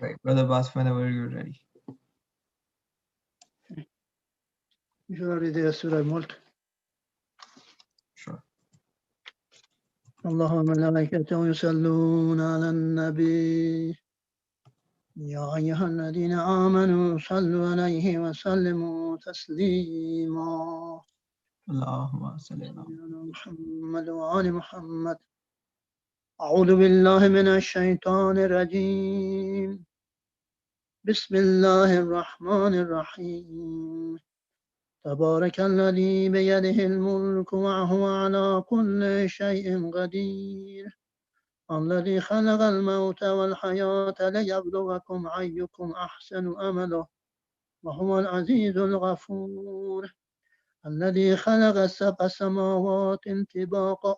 Right, Brother Bas, whenever you're ready. You are ready, Surah Mulk. Sure. الله وملائكته يصلون على النبي يا أيها الذين آمنوا صلوا عليه وسلموا تسليما Allahumma salli ala محمد وآل محمد أعوذ بالله من الشيطان الرجيم بسم الله الرحمن الرحيم تبارك الذي بيده الملك وهو على كل شيء قدير الذي خلق الموت والحياة ليبلوكم أيكم أحسن أملا وهو العزيز الغفور الذي خلق 7 سماوات طباقا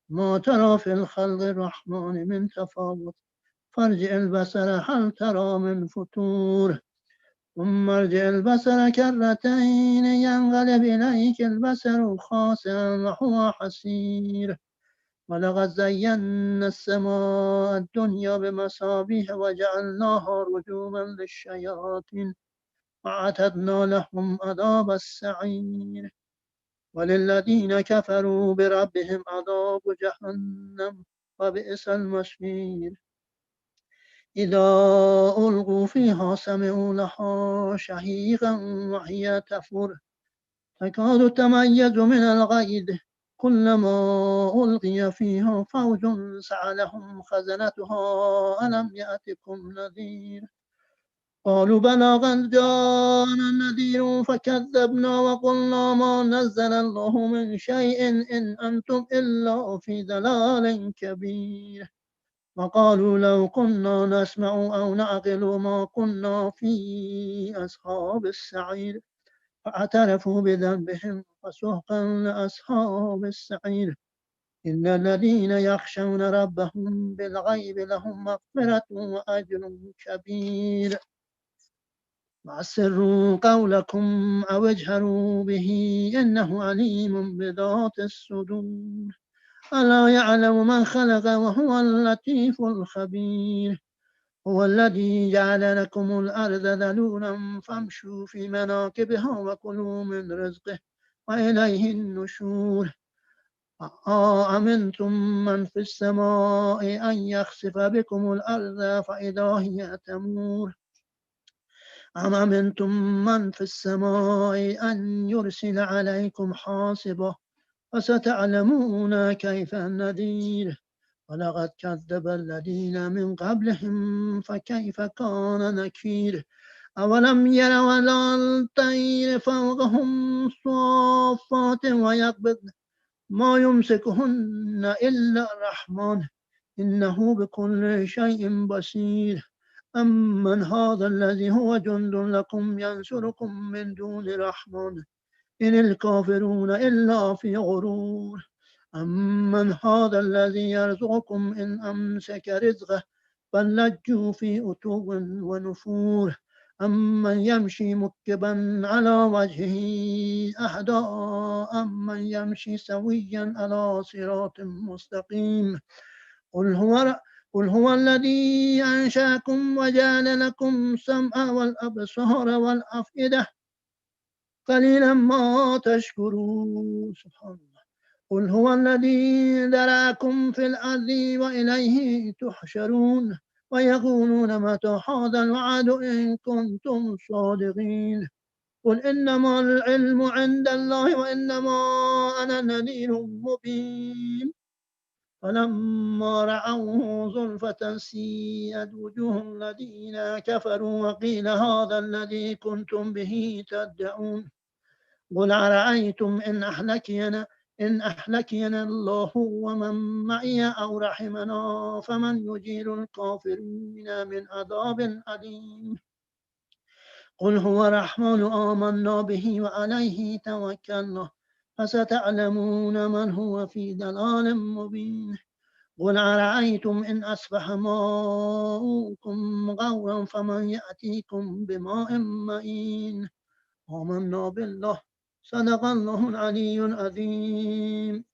ما ترى في الخلق الرحمن من تفاوت فارجع البصر هل ترى من فتور ثم ارجع البصر كرتين ينقلب إليك البصر خاسئا وهو حسير ولقد زينا السماء الدنيا بمصابيح وجعلناها رجوما للشياطين وأعتدنا لهم عذاب السعير وللذين كفروا بربهم عذاب جهنم وبئس المصير إذا ألقوا فيها سمعوا لها شهيقا وهي تفور تكاد تميز من الغيظ كلما ألقي فيها فوج سألهم خزنتها ألم يأتكم نذير قالوا بلى قد جاءنا نذير فكذبنا وقلنا ما نزل الله من شيء إن أنتم إلا في ضلال كبير وقالوا لو كنا نسمع أو نعقل ما كنا في أصحاب السعير فاعترفوا بذنبهم فسحقا لأصحاب السعير إن الذين يخشون ربهم بالغيب لهم مغفرة وأجر كبير وأسروا قولكم أو اجهروا به إنه عليم بذات الصدور ألا يعلم من خلق وهو اللطيف الخبير هو الذي جعل لكم الأرض ذلولا فامشوا في مناكبها وكلوا من رزقه وإليه النشور أأمنتم من في السماء أن يخسف بكم الأرض فإذا هي تمور أم أمنتم من في السماء أن يرسل عليكم حاصبا فستعلمون كيف النذير ولقد كذب الذين من قبلهم فكيف كان نكير أولم يروا إلى الطير فوقهم صافات ويقبضن ما يمسكهن إلا الرحمن إنه بكل شيء بصير أمن هذا الذي هو جند لكم ينصركم من دون الرحمن إن الكافرون إلا في غرور أمن هذا الذي يرزقكم إن أمسك رزقه بل لجوا في عتو ونفور أمن يمشي مكبا على وجهه أهدى أمن يمشي سويا على صراط مستقيم قل هو الذي أنشأكم وجعل لكم السمع والأبصار والأفئدة قليلا ما تشكرون سبحان الله قل هو الذي ذرأكم في الأرض وإليه تحشرون ويقولون متى هذا الوعد إن كنتم صادقين قل إنما العلم عند الله وإنما أنا نذير مبين فلما رأوه زلفة سيئت وجوه الذين كفروا وقيل هذا الذي كنتم به تدعون قل أرأيتم إن أهلكنا الله ومن معي أو رحمنا فمن يجير الكافرين من عذاب أليم قل هو الرحمن آمنا به وعليه توكلنا فستعلمون من هو في ضلال مبين قل أرأيتم إن أصبح ماؤكم غورا فمن يأتيكم بماء معين آمنا بالله صدق الله العلي العظيم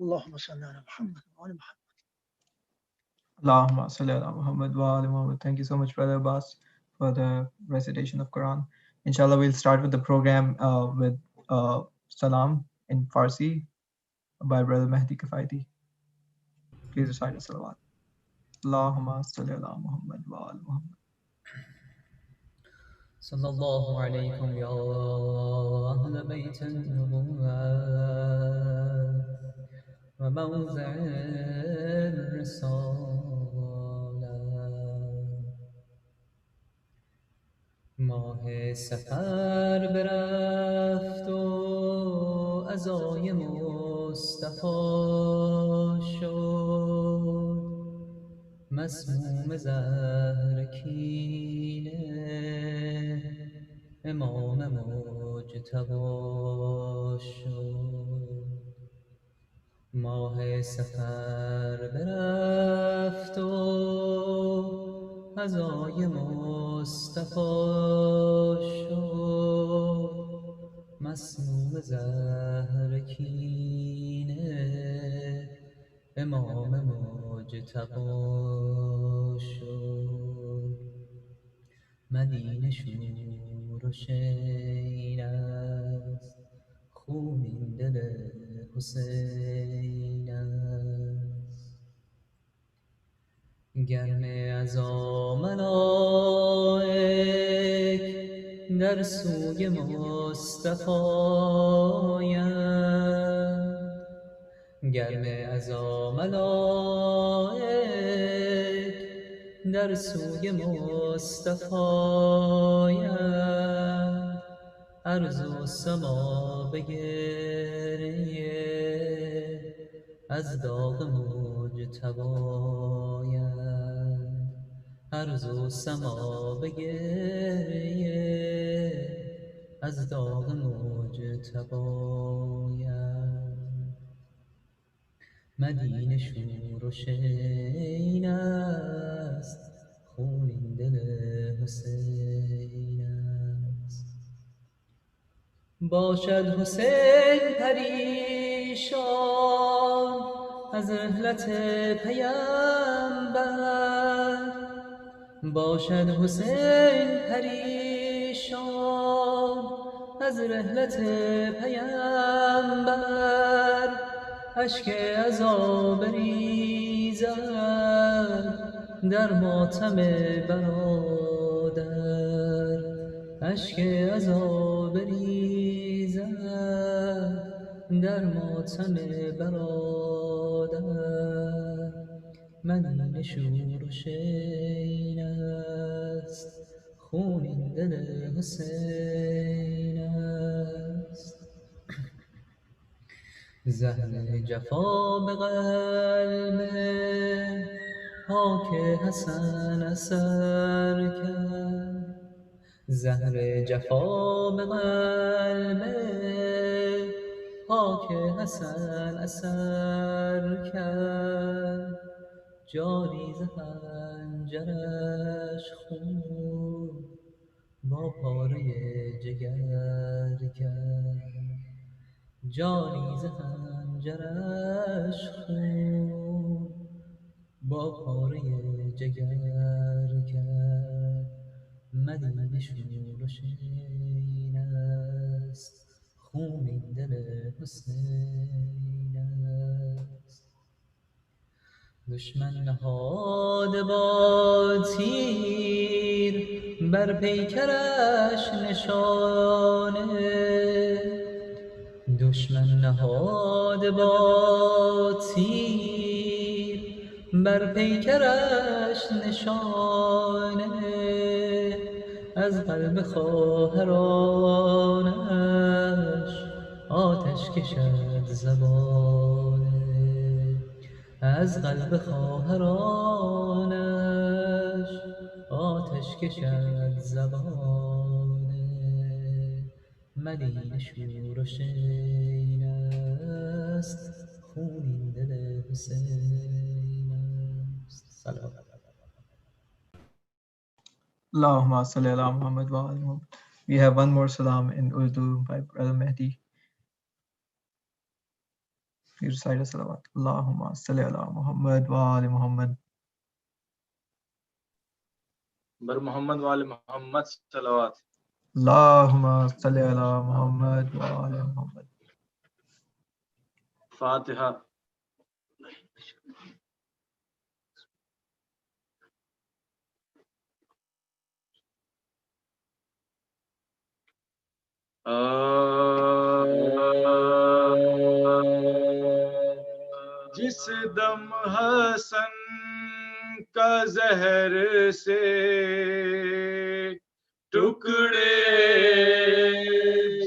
اللهم صل على محمد وعلى محمد Allahumma salli ala Muhammad wa ali Muhammad. Thank you so much, Brother Abbas, for the recitation of Quran. Inshallah, we'll start with the program with Salam in Farsi by Brother Mehdi Kifaiti. Please recite the salawat. Allahumma salli ala Muhammad wa ali Muhammad. صلى الله عليكم يا أهل بيت النبوة وموضع الرسالة. ماه سفر برفت و عزای مصطفی شد، مسموم زهرکینه امام مجتبی شد. ماه سفر برفت و عزای مصطفی شد، مسموم زهرکینه امام مجتبی شد. مدینه شور و شین است، خون این دل حسین است. گرم عزا ملائک در سوی مصطفی اند، گرم عزا ملائک در سوی مصطفی اند. ارض و سما به گریه از داغ مجتبی اند. ارض و سما به گریه از داغ مجتبی اند. مدینه شور و شین است، خون این دل حسین است. باشد حسین پریشان از رحلت پیمبر، باشد حسین پریشان از رحلت پیمبر. اشک عزا بریزد در ماتم برادر، اشک عزا بریزد در ماتم برادر. مدینه شور و شین است، خون این دل حسین است. زهر جفا به قلب پاک حسن اثر کرد، زهر جفا به قلب پاک حسن اثر کرد. جاری ز خنجرش خون با پاره جگر کرد، جانی ز خنجرش خون با پاره جگر کرد. مدینه شور و شین است، خون این دل حسین است. دشمن نهاده با تیر بر پیکرش نشانه، دشمن نهاده با تیر بر پیکرش نشانه. از قلب خواهرانش آتش کشد زبانه، از قلب خواهرانش آتش کشد زبانه. مدینه شور و شین است، خون این دل حسین است. سلام. Allahumma salli ala Muhammad wa ali Muhammad. We have one more salam in Urdu by Brother Mehdi. Please recite the salawat. Allahumma salli ala Muhammad wa ali Muhammad. बर मोहम्मद वाले Mohammad सलवात। Allahumma salli ala Muhammad wa ala Muhammad. फातिहा। जिस दम हसन का जहर से टुकड़े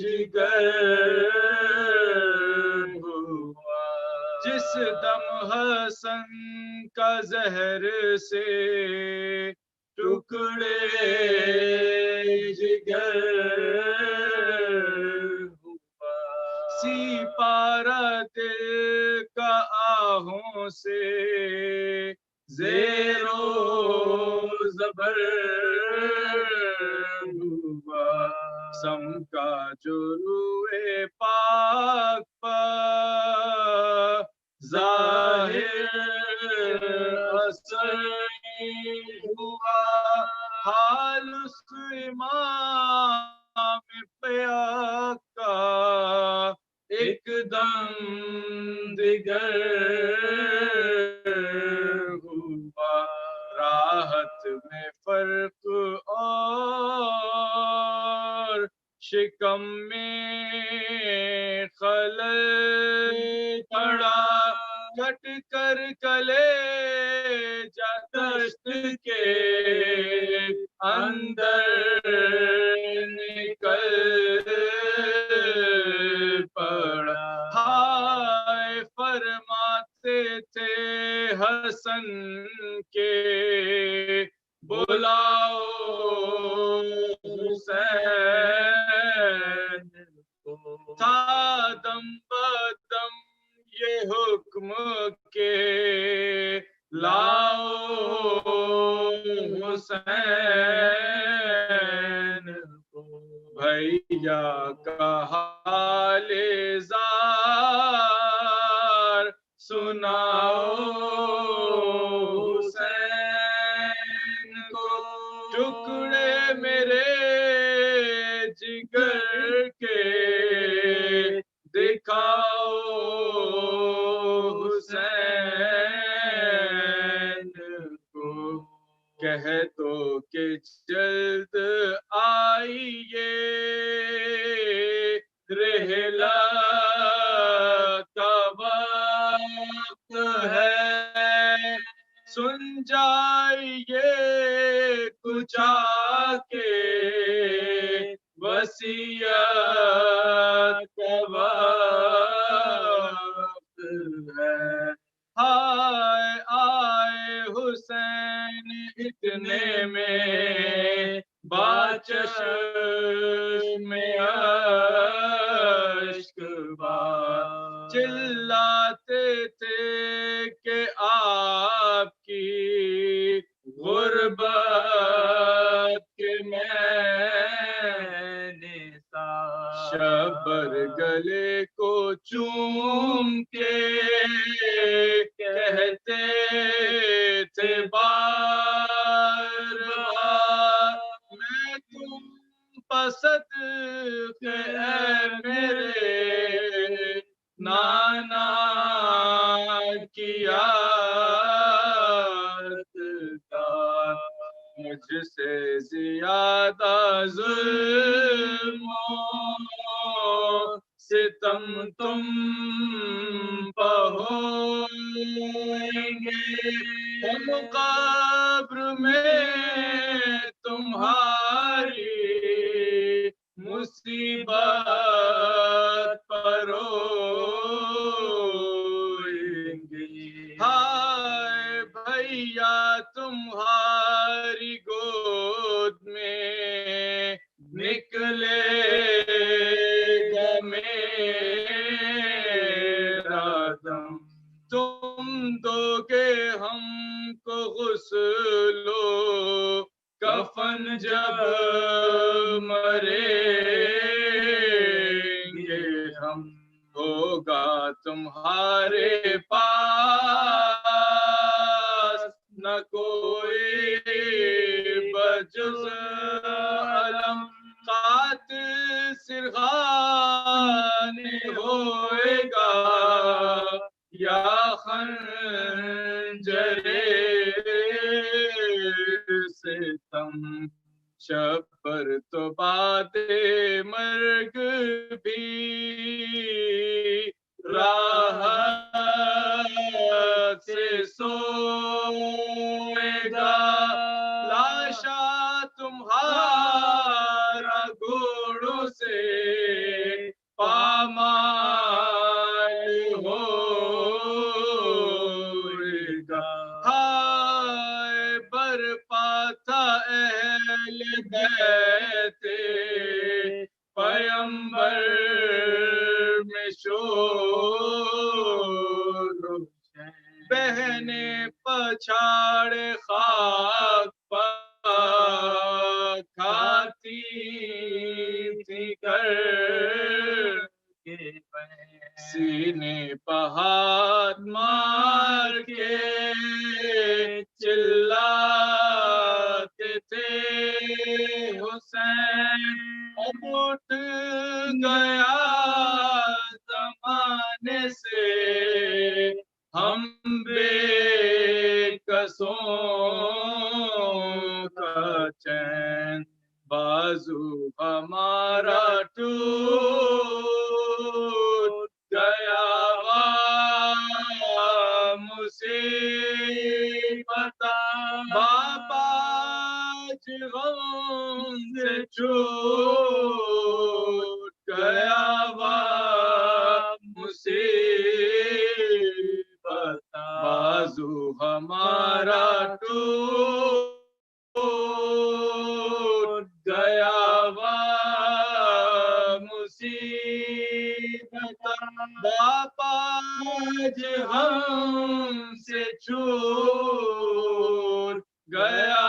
जिगर हुआ, जिस दम हसन का जहर से टुकड़े जिगर हुआ, सिपारा दिल का आहों से ज़ेरो ज़बर हुआ, सम का जो रूए पाक पर ज़ाहिर असर हुआ, हाल उस इमाम पे का एकदम दिगर हुआ, राहत में फर्क और शिकम में खलल पड़ा, कट कर कले दश्त के अंदर निकल पड़ा, हाय फरमाते थे हसन के बुलाओ हुसैन को, था दम बदम ये हुक्म के लाओ हुसैन को, भैया का हाले जार सुनाओ हुसैन को, टुकड़े मेरे जिगर के दिखाओ हुसैन को, कह दो कि जल्द आइए रहला का वक्त है, सुन जाइए कुछ आके वसीयत का वक्त है, हाय आए हुसैन इतने में बाचश में अश्क बार, चिल्लाते थे कि आपकी गुर्बत के मैंने शबर गले को चूम के कहते थे बार बार, मैं तुम पसंद के मेरे नाना किया मुझसे ज्यादा जुल्म सितम तुम पहोगे, हम कब्र में तुम्हारी मुसीबत परोएंगे, हाय भैया तुम्हारी गोद में निकलेगा मेरा दम, तुम दोगे हमको गुस्लो कफन जब मरेंगे हम, होगा तुम्हारे पास न कोई बज जुज़ अलम कात सिरगाने होएगा या खंजरे सितम शब पर तो बाते मर्ग भी राहत से सोएगा लाशा तुम्हारा घोड़ों से पामाल होएगा हाय बरपा था अहल बैते पैगंबर में शोर बहने पछाड़ खाक पर खाती थी कर के सीने पर हाथ मार के चिल्लाते थे हुसैन अब उठ गया जमाने से हम बेकसों का चैन बाजू हमारा टूट गया मुसीबत बाबा गम से छूट गया मुसीबत बाजू हमारा टूट गया मुसीबत बाबा हमसे छूट गया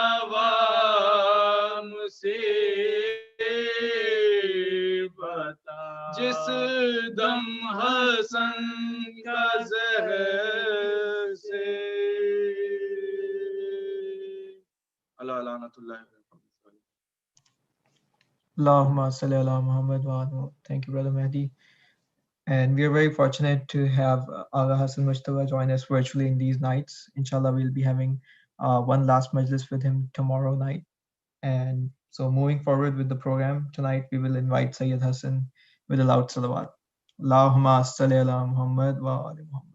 मुसीबत जिस दम हसन का ज़हर से अल्लाह लानतुल्लाह Allahumma salli ala Muhammad wa ala. Thank you, Brother Mehdi. And we are very fortunate to have Agha Hassan Mujtaba join us virtually in these nights. Inshallah, we'll be having one last majlis with him tomorrow night. And so moving forward with the program, tonight we will invite Sayyid Hassan with a loud salawat. Allahumma salli ala Muhammad wa ala Muhammad.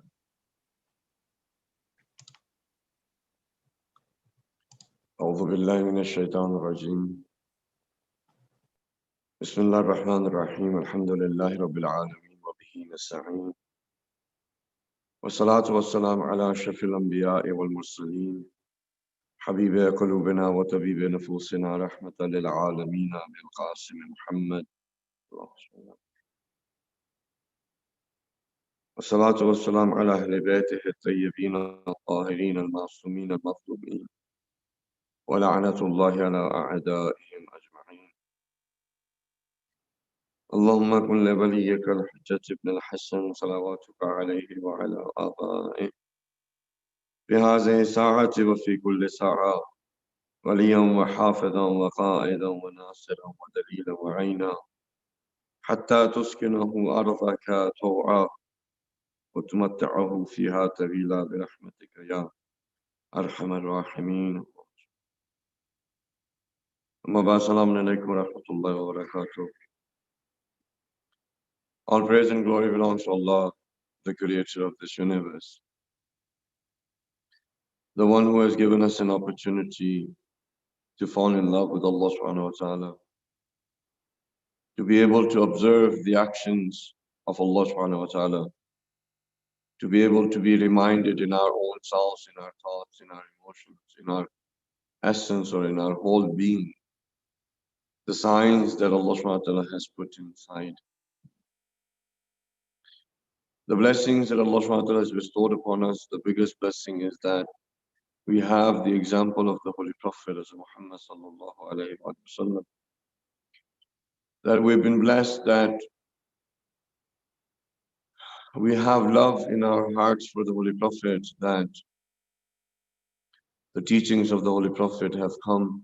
أعوذ بالله من الشيطان الرجيم بسم الله الرحمن الرحيم الحمد لله رب العالمين وبه نستعين والصلاة والسلام على أشرف الأنبياء والمرسلين حبيب قلوبنا وطبيب نفوسنا رحمة للعالمين بالقاسم محمد والصلاة والسلام على أهل بيته الطيبين الطاهرين المعصومين المظلومين ولعنة الله على أعدائهم أجمعين اللهم كن لوليك الحجة بن الحسن صلواتك عليه وعلى آبائه في هذه الساعة وفي كل ساعة وليا وحافظا وقائدا وناصرا ودليلا وعينا حتى تسكنه أرضك طوعا وتمتعه فيها طويلا برحمتك يا أرحم الراحمين أما بعد السلام عليكم ورحمة الله وبركاته. All praise and glory belongs to Allah, the creator of this universe, the one who has given us an opportunity to fall in love with Allah subhanahu wa ta'ala, to be able to observe the actions of Allah subhanahu wa ta'ala, to be able to be reminded in our own selves, in our thoughts, in our emotions, in our essence, or in our whole being, the signs that Allah subhanahu wa ta'ala has put inside. The blessings that Allah subhanahu wa ta'ala has bestowed upon us, the biggest blessing is that we have the example of the Holy Prophet as Muhammad sallallahu alayhi wa sallam. That we've been blessed that we have love in our hearts for the Holy Prophet, that the teachings of the Holy Prophet have come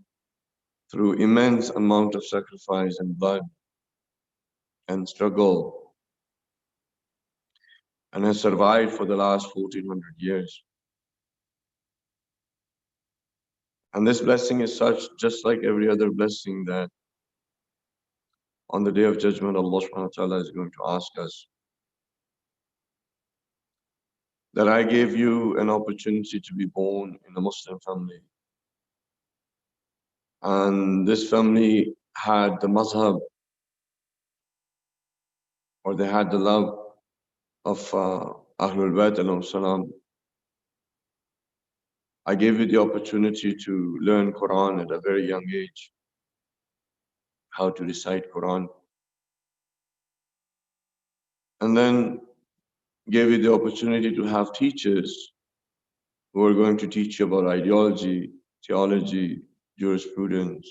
through immense amount of sacrifice and blood and struggle, and has survived for the last 1400 years. And this blessing is such, just like every other blessing, that on the day of judgment, Allah subhanahu wa ta'ala is going to ask us that I gave you an opportunity to be born in a Muslim family. And this family had the mazhab, or they had the love of Ahlul Bayt alayhim salam. I gave you the opportunity to learn Quran at a very young age, how to recite Quran. And then gave you the opportunity to have teachers who are going to teach you about ideology, theology, jurisprudence,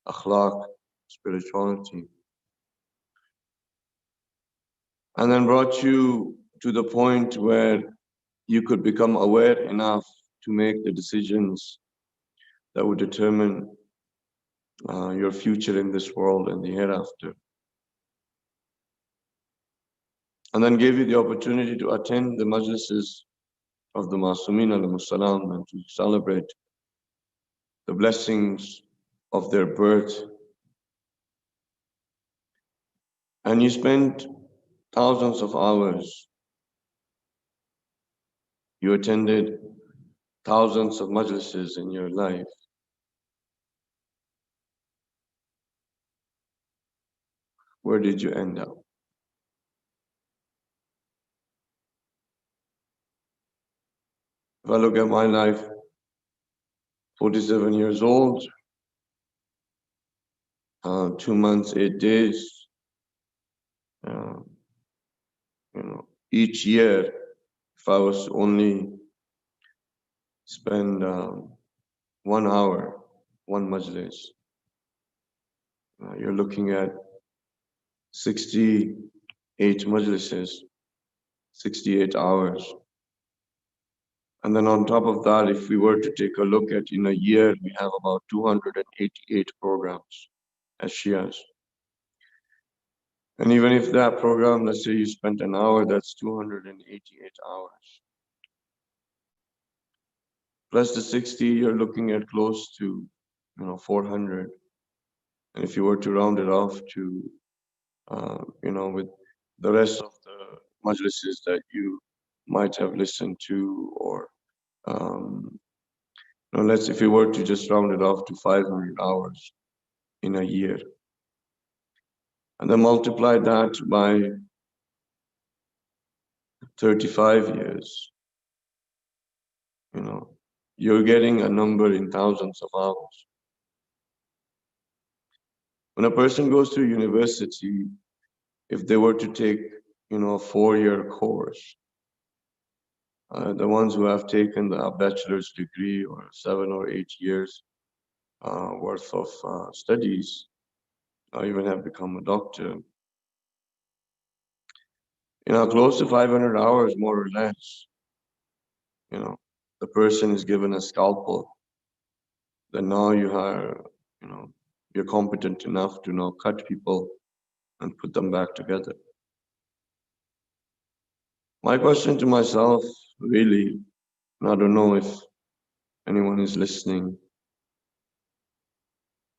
akhlaq, spirituality. And then brought you to the point where you could become aware enough to make the decisions that would determine your future in this world and the hereafter. And then gave you the opportunity to attend the majlises of the Masumin alayhim salam and to celebrate the blessings of their birth. And you spent thousands of hours. You attended thousands of majlises in your life. Where did you end up? If I look at my life, 47 years old, 2 months, 8 days, each year, if I was only spend 1 hour, one majlis, you're looking at 68 majlises, 68 hours. And then on top of that, if we were to take a look at in a year, we have about 288 programs as Shias. And even if that program, let's say you spent an hour, that's 288 hours. Plus the 60, you're looking at close to 400. And if you were to round it off to, with the rest of the majlises that you might have listened to, or if you were to just round it off to 500 hours in a year, and then multiply that by 35 years, you're getting a number in thousands of hours. When a person goes to university, if they were to take, a 4-year course, the ones who have taken the bachelor's degree or 7 or 8 years worth of studies, or even have become a doctor, close to 500 hours, more or less, the person is given a scalpel. Then now you are, you're competent enough to now cut people and put them back together. My question to myself, really, and I don't know if anyone is listening,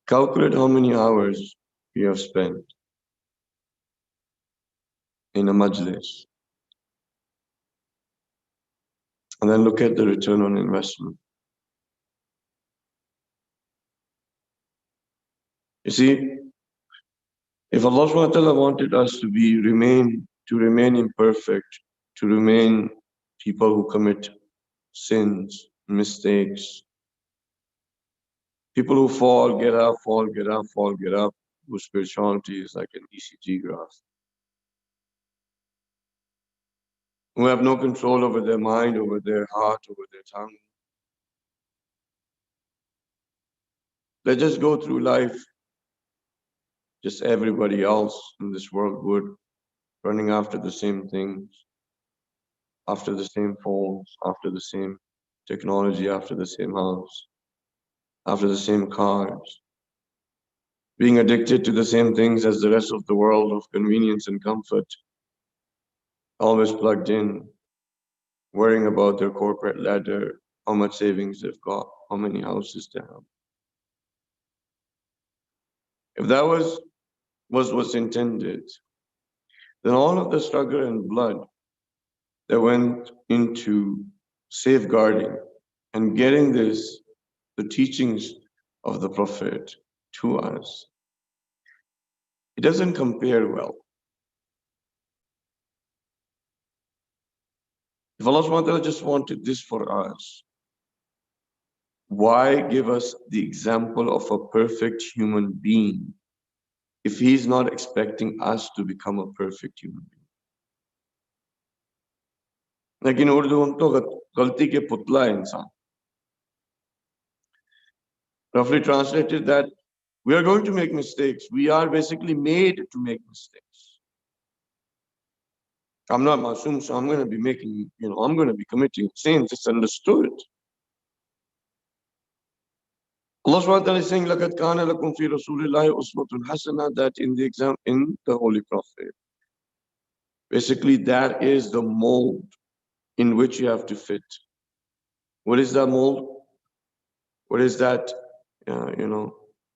calculate how many hours you have spent in a majlis, and then look at the return on investment. You see, if Allah subhanahu wa ta'ala wanted us to remain imperfect, to remain people who commit sins, mistakes, people who fall, get up, fall, get up, fall, get up, whose spirituality is like an ECG graph, who have no control over their mind, over their heart, over their tongue. They just go through life, just everybody else in this world would, running after the same things, after the same phones, after the same technology, after the same house, after the same cars. being addicted to the same things as the rest of the world of convenience and comfort, always plugged in, worrying about their corporate ladder, how much savings they've got, how many houses they have. If that was what's intended, then all of the struggle and blood that went into safeguarding and getting the teachings of the Prophet to us, it doesn't compare well. If Allah subhanahu wa ta'ala just wanted this for us, why give us the example of a perfect human being if He's not expecting us to become a perfect human being? Like in Urdu, हम तो गलती के पुतला है इंसान. Roughly translated that we are going to make mistakes. We are basically made to make mistakes. I'm not masoom, so I'm going to be making, I'm going to be committing sins. It's understood. Allah subhanahu wa ta'ala is saying, لَقَدْ كَانَ لَكُمْ فِي رَسُولِ اللَّهِ أُسْوَةٌ حَسَنَةٌ, that in the Holy Prophet. Basically, that is the mold in which you have to fit. What is that mold? What is that,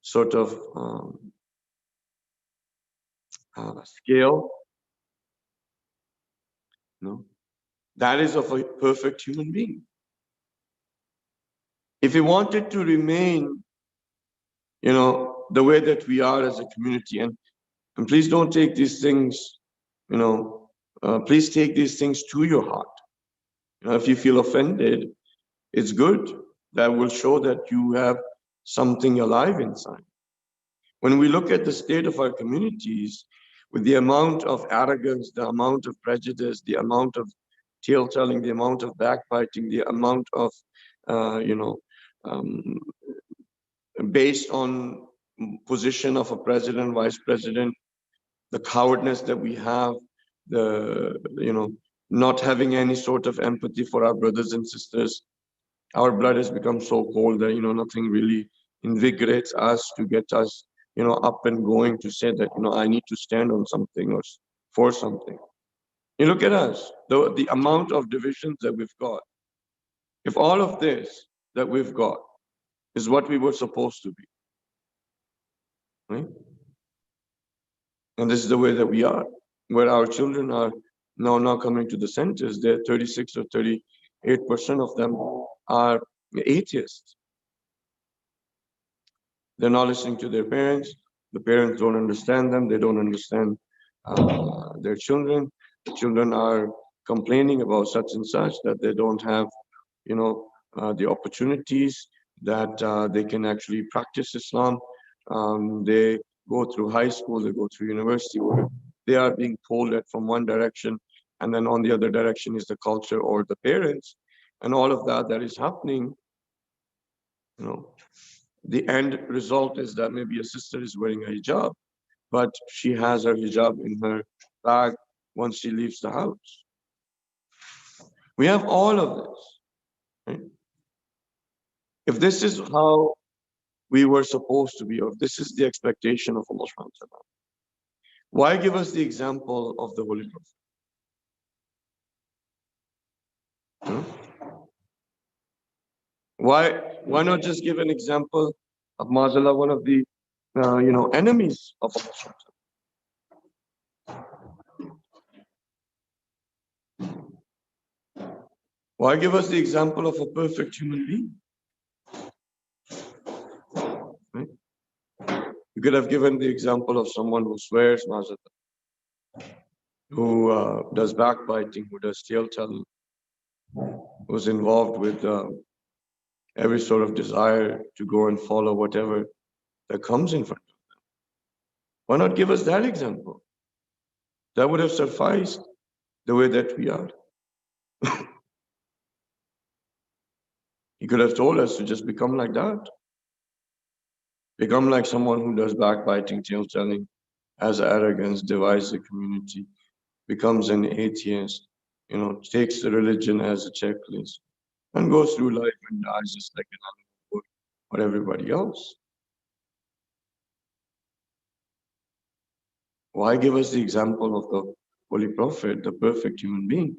sort of scale? No, that is of a perfect human being. If we wanted to remain, the way that we are as a community, and please don't take these things, please take these things to your heart. If you feel offended, it's good. That will show that you have something alive inside. When we look at the state of our communities, with the amount of arrogance, the amount of prejudice, the amount of tale-telling, the amount of backbiting, the amount of, based on position of a president, vice president, the cowardness that we have, not having any sort of empathy for our brothers and sisters. Our blood has become so cold that, nothing really invigorates us to get us, up and going to say that, I need to stand on something or for something. You look at us, the amount of divisions that we've got. If all of this that we've got is what we were supposed to be, right? And this is the way that we are, where our children are now coming to the centers. They're 36 or 38% of them are atheists. They're not listening to their parents. The parents don't understand them. They don't understand their children. The children are complaining about such and such, that they don't have, the opportunities that they can actually practice Islam. They go through high school, they go through university, where they are being pulled at from one direction, and then on the other direction is the culture or the parents, and all of that is happening. The end result is that maybe a sister is wearing a hijab, but she has her hijab in her bag once she leaves the house. We have all of this. Right? If this is how we were supposed to be, or if this is the expectation of Allah subhanahu wa ta'ala, why give us the example of the Holy Prophet? Why not just give an example of Mazallah, one of the enemies of Allah subhanahu wa ta'ala? Why give us the example of a perfect human being? Right? You could have given the example of someone who swears, who does backbiting, who does tale-telling, who's involved with every sort of desire to go and follow whatever that comes in front of them. Why not give us that example? That would have sufficed the way that we are. He could have told us to just become like that. Become like someone who does backbiting, tale-telling, has arrogance, divides the community, becomes an atheist, takes the religion as a checklist, and goes through life and dies just like an animal or everybody else. Why give us the example of the Holy Prophet, the perfect human being?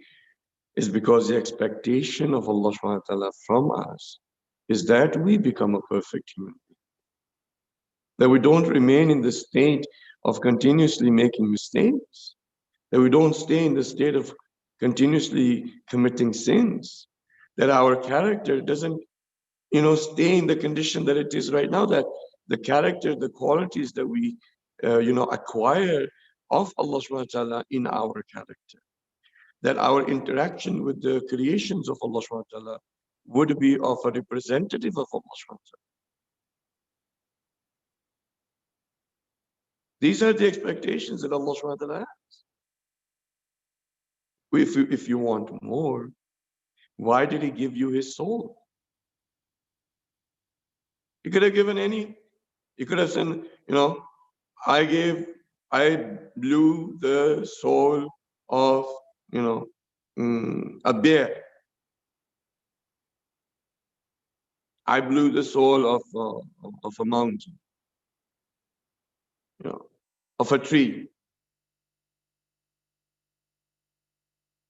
Is because the expectation of Allah subhanahu wa ta'ala from us is that we become a perfect human being. That we don't remain in the state of continuously making mistakes. That we don't stay in the state of continuously committing sins. That our character doesn't, stay in the condition that it is right now. That the character, the qualities that we, acquire of Allah subhanahu wa ta'ala in our character. That our interaction with the creations of Allah subhanahu wa ta'ala would be of a representative of Allah subhanahu wa ta'ala. These are the expectations that Allah subhanahu wa ta'ala has. If you want more, why did He give you His soul? He could have given any. He could have said, I blew the soul of, a bear. I blew the soul of a mountain, of a tree.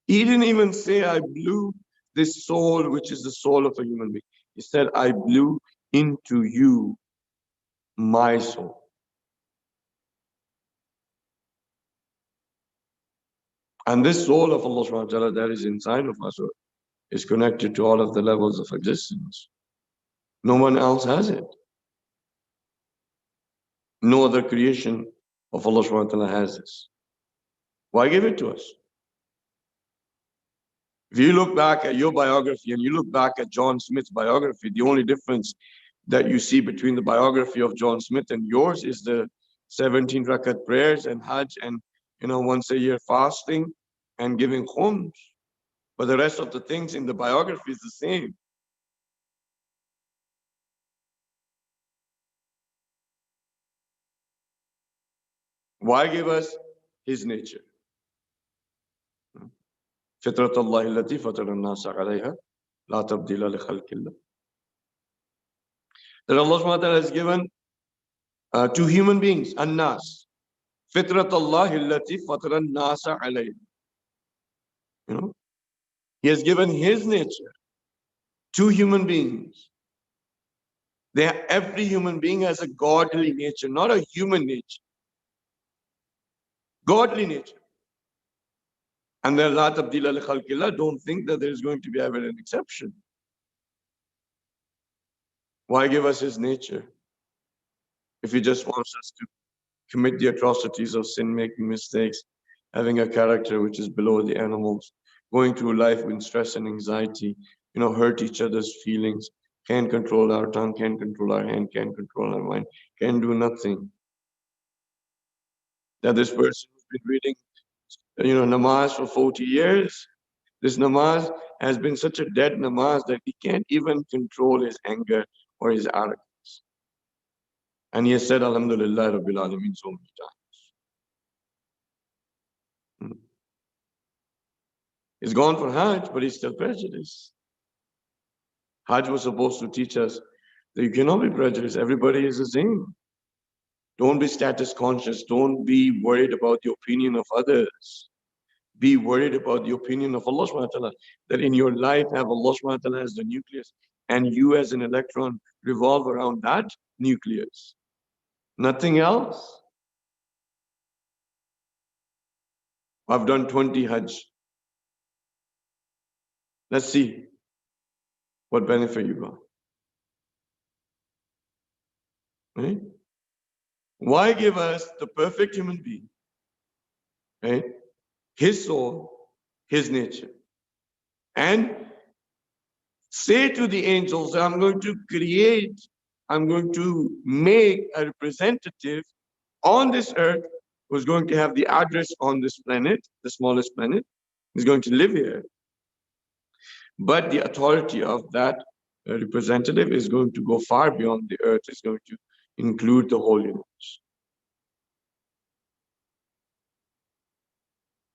He didn't even say, I blew this soul, which is the soul of a human being. He said, I blew into you my soul. And this soul of Allah subhanahu wa ta'ala that is inside of us is connected to all of the levels of existence. No one else has it. No other creation of Allah subhanahu wa ta'ala has this. Why give it to us? If you look back at your biography and you look back at John Smith's biography, the only difference that you see between the biography of John Smith and yours is the 17 rakat prayers and Hajj and once a year fasting and giving khums. But the rest of the things in the biography is the same. Why give us His nature? فطرة الله التي فطر الناس عليها لا تبديل لخلق الله. That Allah subhanahu wa ta'ala has given to human beings, an-nas. فطرة الله التي فطر الناس عليها. He has given His nature to human beings. Every human being has a godly nature, not a human nature. Godly nature. And then la tabdila li khalqillah, don't think that there's going to be ever an exception. Why give us His nature if He just wants us to commit the atrocities of sin, making mistakes, having a character which is below the animals, going through life with stress and anxiety, hurt each other's feelings, can't control our tongue, can't control our hand, can't control our mind, can't do nothing. That this person who's been reading namaz for 40 years. This namaz has been such a dead namaz that he can't even control his anger or his arrogance. And he has said, Alhamdulillah Rabbil Alameen so many times. He's gone for Hajj, but he's still prejudiced. Hajj was supposed to teach us that you cannot be prejudiced. Everybody is the same. Don't be status conscious. Don't be worried about the opinion of others. Be worried about the opinion of Allah subhanahu wa ta'ala. That in your life have Allah subhanahu wa ta'ala as the nucleus and you as an electron revolve around that nucleus. Nothing else. I've done 20 Hajj. Let's see what benefit you got. Right? Why give us the perfect human being? Right? His soul, His nature. And say to the angels that I'm going to make a representative on this earth who's going to have the address on this planet, the smallest planet. He's going to live here. But the authority of that representative is going to go far beyond the earth. It's going to include the whole universe.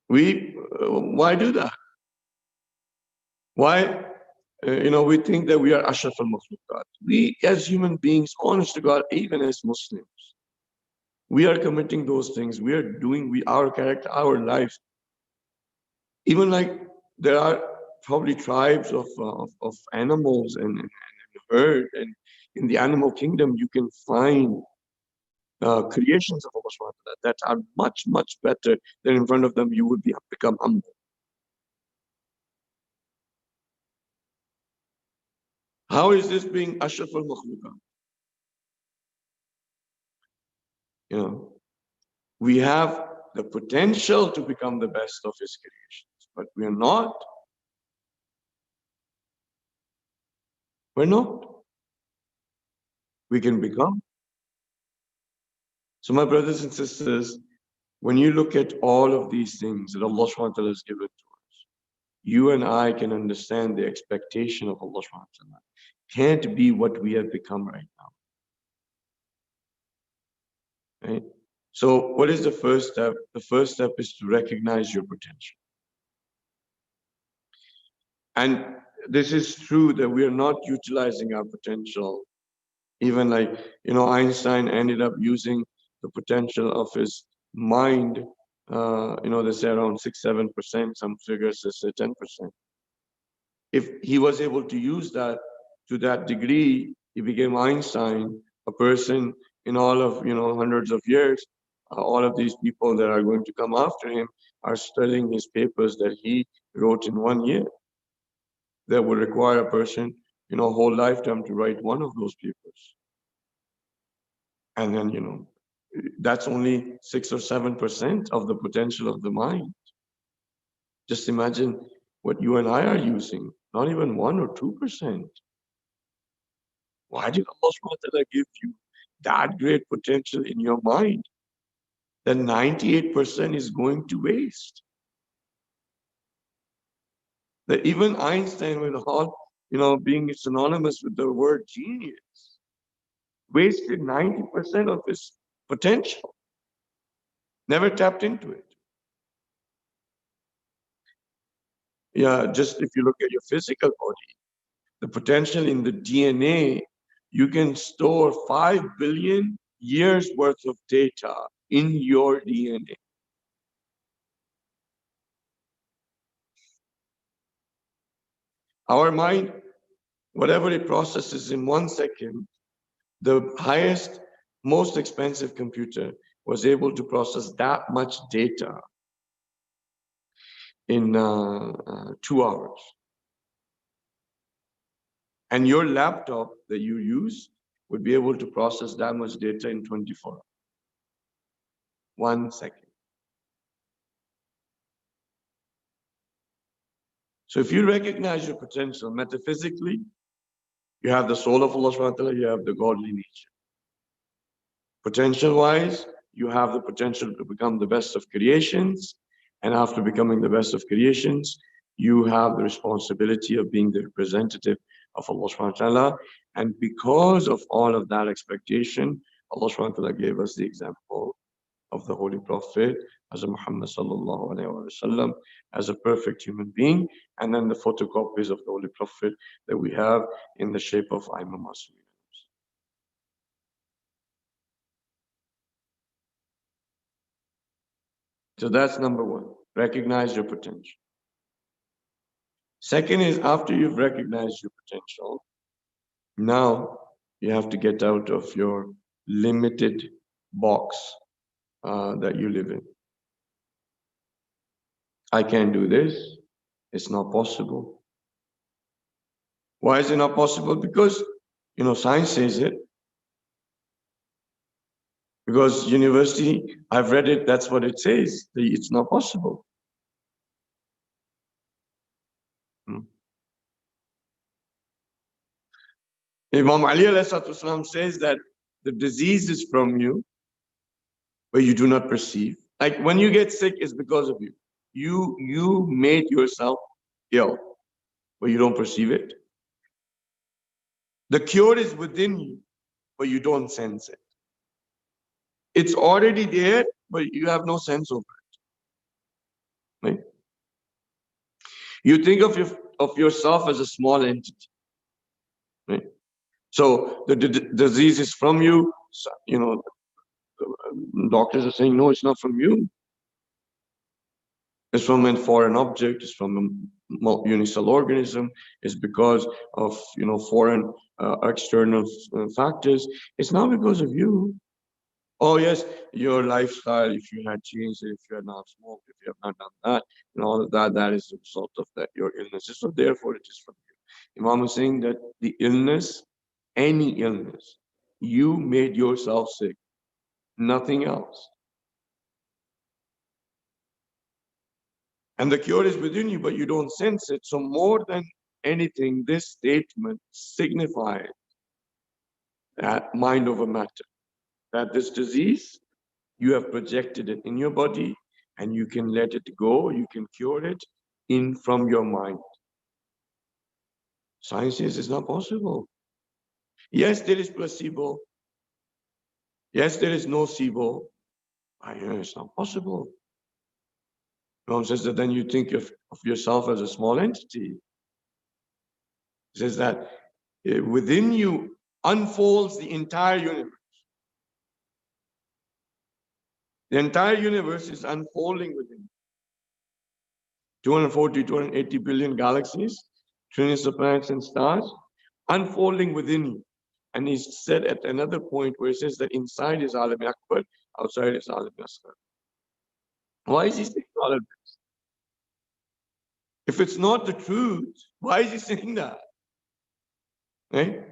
Why do that? Why? We think that we are Ashraf al-Makhluqat. We, as human beings, honest to God, even as Muslims, We are committing those things. We are doing our character, our lives. Even like there are probably tribes of animals and herd, and in the animal kingdom you can find creations of Allah Subhanahu wa Ta'ala that are much better than in front of them you would become humble. How is this being ashraful makhluqat? You know, we have the potential to become the best of His creations, but we are not. We're not. We can become. So, my brothers and sisters, when you look at all of these things that Allah Subhanahu wa Ta'ala has given to us, you and I can understand the expectation of Allah Subhanahu wa Ta'ala can't be what we have become right now. Right? So, what is the first step? The first step is to recognize your potential. And this is true that we are not utilizing our potential. Even like, Einstein ended up using the potential of his mind. They say around 6-7%, some figures say 10%. If he was able to use that to that degree, he became Einstein, a person in all of, hundreds of years. All of these people that are going to come after him are studying his papers that he wrote in 1 year. That would require a person, a whole lifetime to write one of those papers. And then, that's only 6 or 7% of the potential of the mind. Just imagine what you and I are using, not even 1 or 2%. Why did Allah Subhanahu wa Ta'ala give you that great potential in your mind? That 98% is going to waste. That even Einstein, with all, being synonymous with the word genius, wasted 90% of his potential. Never tapped into it. Yeah, just if you look at your physical body, the potential in the DNA, you can store 5 billion years worth of data in your DNA. Our mind, whatever it processes in 1 second, the highest, most expensive computer was able to process that much data in 2 hours. And your laptop that you use would be able to process that much data in 24 hours. 1 second. So if you recognize your potential metaphysically, you have the soul of Allah subhanahu wa ta'ala, you have the godly nature. Potential-wise, you have the potential to become the best of creations, and after becoming the best of creations, you have the responsibility of being the representative of Allah subhanahu wa ta'ala. And because of all of that expectation, Allah subhanahu wa ta'ala gave us the example of the Holy Prophet, as a Muhammad sallallahu alayhi wa sallam, as a perfect human being, and then the photocopies of the Holy Prophet that we have in the shape of IABA-Austin. So that's number 1. Recognize your potential. Second is, after you've recognized your potential, now you have to get out of your limited box that you live in. I can't do this. It's not possible. Why is it not possible? Because, science says it. Because university, I've read it, that's what it says. It's not possible. Imam Ali ﷺ says that the disease is from you, but you do not perceive. Like when you get sick, it's because of you. You made yourself ill, but you don't perceive it. The cure is within you, but you don't sense it. It's already there, but you have no sense over it. Right? You think of yourself as a small entity. Right? So the disease is from you, doctors are saying, no, it's not from you. It's from a foreign object. It's from a unicellular organism. It's because of foreign external factors. It's not because of you. Oh yes, your lifestyle. If you had changed it, if you had not smoked, if you have not done that, and all of that, that is the result of that your illness. So therefore, it is from you. Imam is saying that the illness, any illness, you made yourself sick, nothing else. And the cure is within you, but you don't sense it. So more than anything, this statement signifies that mind over matter, that this disease, you have projected it in your body and you can let it go, you can cure it from your mind. Science says it's not possible. Yes, there is placebo. Yes, there is nocebo. It's not possible. Imam says that then you think of yourself as a small entity. He says that within you unfolds the entire universe. The entire universe is unfolding within you. 240, 280 billion galaxies, trillions of planets and stars, unfolding within you. And he said at another point where he says that inside is Alam Akbar, outside is Alam Asghar. Why is he saying all of this? If it's not the truth, why is he saying that? Right?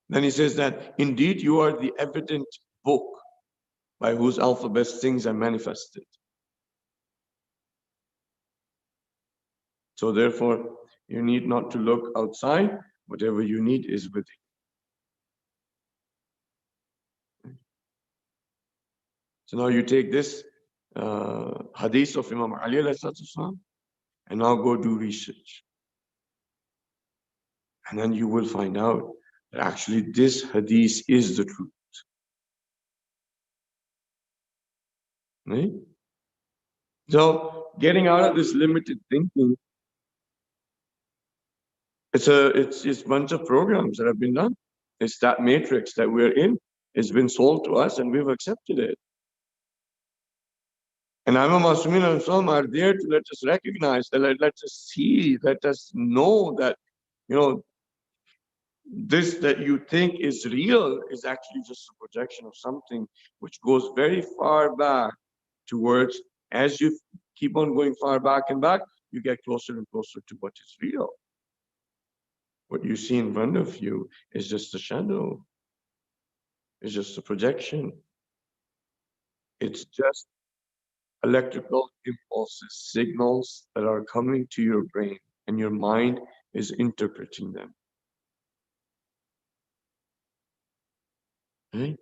Then he says that indeed you are the evident book by whose alphabets things are manifested. So therefore, you need not to look outside. Whatever you need is within. So now you take this hadith of Imam Ali and now go do research. And then you will find out that actually this hadith is the truth. Right? So getting out of this limited thinking, it's a bunch of programs that have been done. It's that matrix that we're in. It's been sold to us and we've accepted it. And Imam Masumin and Sam are there to let us recognize, that let us see, let us know that, this that you think is real is actually just a projection of something which goes very far back towards, as you keep on going far back and back, you get closer and closer to what is real. What you see in front of you is just a shadow. It's just a projection. It's just electrical impulses, signals that are coming to your brain, and your mind is interpreting them. Right?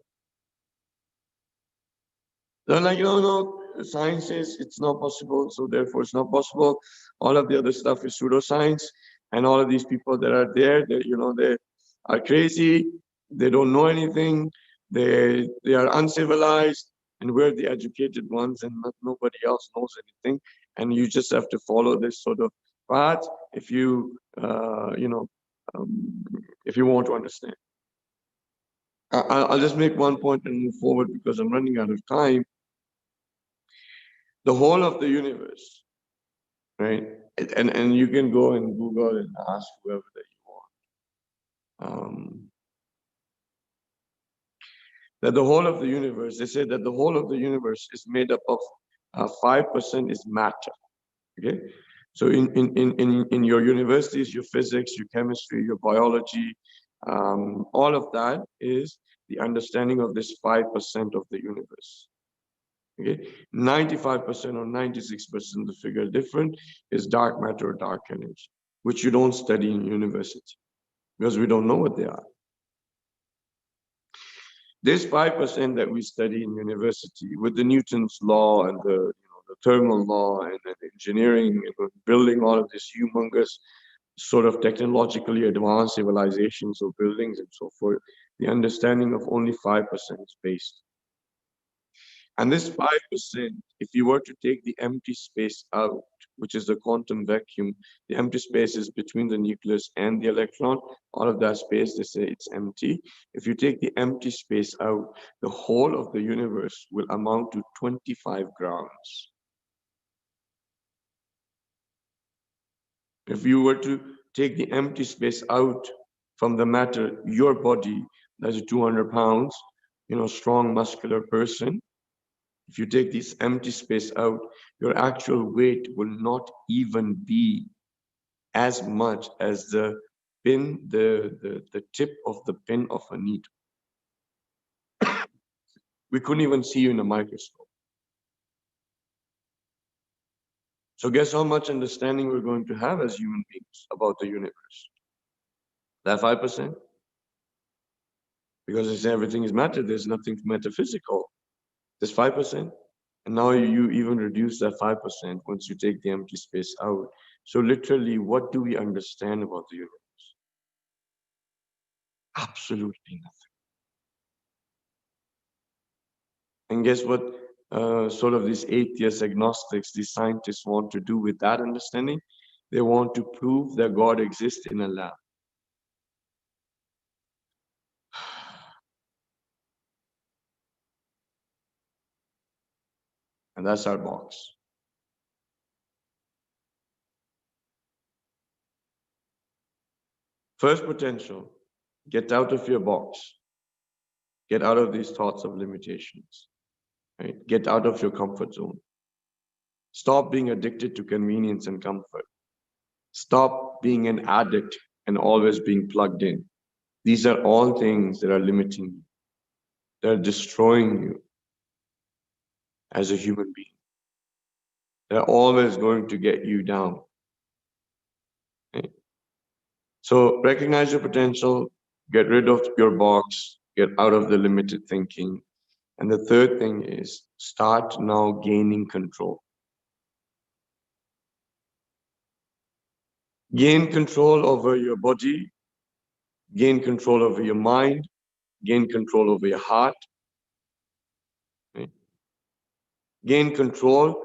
They're like, no, science says it's not possible, so therefore it's not possible. All of the other stuff is pseudoscience, and all of these people that are there, they are crazy. They don't know anything. They are uncivilized, and we're the educated ones, and nobody else knows anything. And you just have to follow this sort of path if you if you want to understand. I'll just make one point and move forward because I'm running out of time. The whole of the universe, right? And you can go and Google and ask whoever that you want. That the whole of the universe, they say that the whole of the universe is made up of 5% is matter. Okay, so in your universities, your physics, your chemistry, your biology, all of that is the understanding of this 5% of the universe. Okay, 95% or 96%, the figure different, is dark matter or dark energy, which you don't study in university because we don't know what they are. This 5% that we study in university with the Newton's law and the thermal law and the engineering and building all of this humongous sort of technologically advanced civilizations or buildings and so forth, the understanding of only 5% is based. And this 5%, if you were to take the empty space out, which is the quantum vacuum, the empty space is between the nucleus and the electron. All of that space, they say it's empty. If you take the empty space out, the whole of the universe will amount to 25 grams. If you were to take the empty space out from the matter, your body, that's a 200 pounds, strong muscular person, if you take this empty space out, your actual weight will not even be as much as the pin, the tip of the pin of a needle. We couldn't even see you in a microscope. So guess how much understanding we're going to have as human beings about the universe? That 5%? Because they say everything is matter, there's nothing metaphysical. There's 5%. And now you even reduce that 5% once you take the empty space out. So literally, what do we understand about the universe? Absolutely nothing. And guess what sort of these atheists, agnostics, these scientists want to do with that understanding? They want to prove that God exists in a lab. And that's our box. First potential, get out of your box. Get out of these thoughts of limitations. Right? Get out of your comfort zone. Stop being addicted to convenience and comfort. Stop being an addict and always being plugged in. These are all things that are limiting you. They're destroying you as a human being. They're always going to get you down. Okay? So recognize your potential, get rid of your box, get out of the limited thinking. And the third thing is start now gaining control. Gain control over your body, gain control over your mind, gain control over your heart, right? Gain control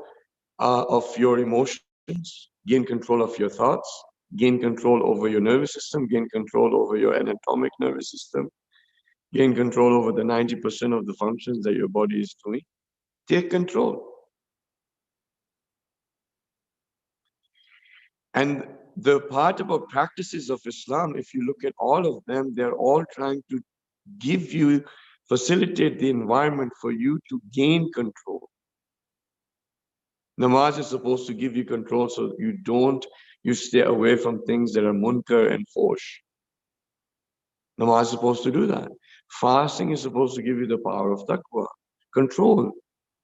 of your emotions, gain control of your thoughts, gain control over your nervous system, gain control over your anatomic nervous system, gain control over the 90% of the functions that your body is doing. Take control. And the part about practices of Islam, if you look at all of them, they're all trying to give you, facilitate the environment for you to gain control. Namaz is supposed to give you control so you stay away from things that are munkar and fosh. Namaz is supposed to do that. Fasting is supposed to give you the power of taqwa, control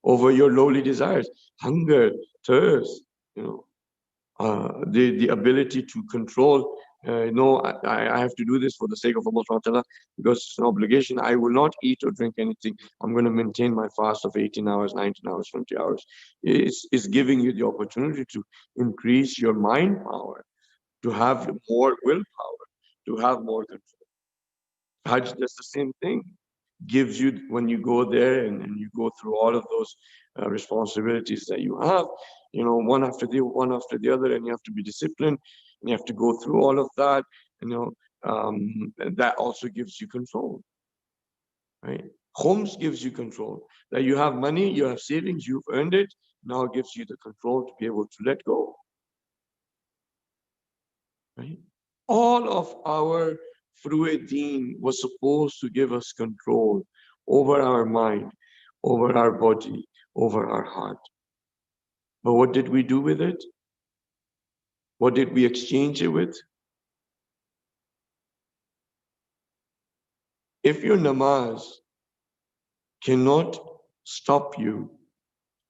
over your lowly desires, hunger, thirst, the ability to control. I have to do this for the sake of Allah subhanahu wa ta'ala because it's an obligation. I will not eat or drink anything. I'm going to maintain my fast of 18 hours, 19 hours, 20 hours. It's giving you the opportunity to increase your mind power, to have more willpower, to have more control. Hajj does the same thing. Gives you, when you go there and you go through all of those responsibilities that you have, one after the other, and you have to be disciplined, and you have to go through all of that, and that also gives you control, right? Homes gives you control. That you have money, you have savings, you've earned it, now it gives you the control to be able to let go, right? All of our Fru'e-Deen was supposed to give us control over our mind, over our body, over our heart. But what did we do with it? What did we exchange it with? If your namaz cannot stop you,